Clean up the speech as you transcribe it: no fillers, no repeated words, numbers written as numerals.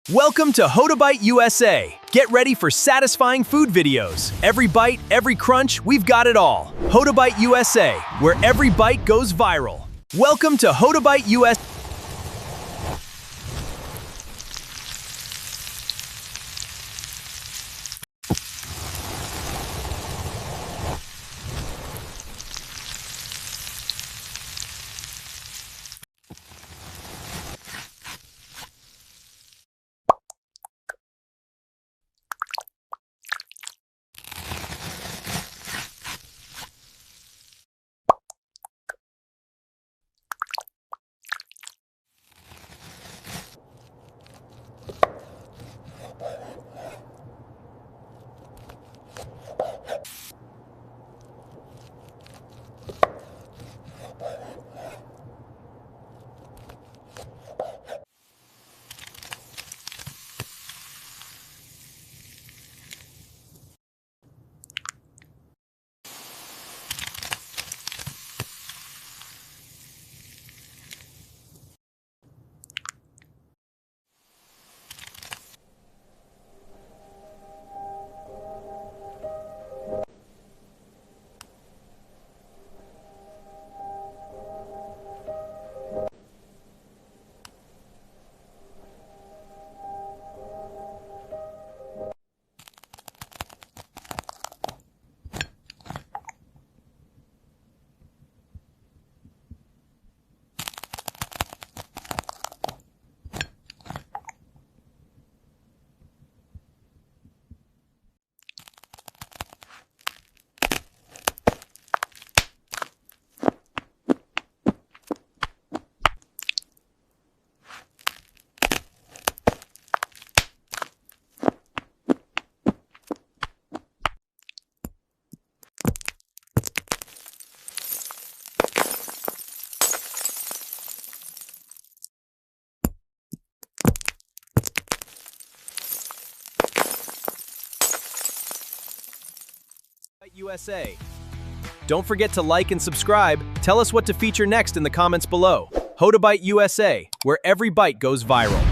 Welcome to Hotebite USA. Get ready for satisfying food videos. Every bite, every crunch, we've got it all. Hotebite USA, where every bite goes viral. Welcome to Hotebite USA. USA. Don't forget to like and subscribe. Tell us what to feature next in the comments below. Hotebite USA, where every bite goes viral.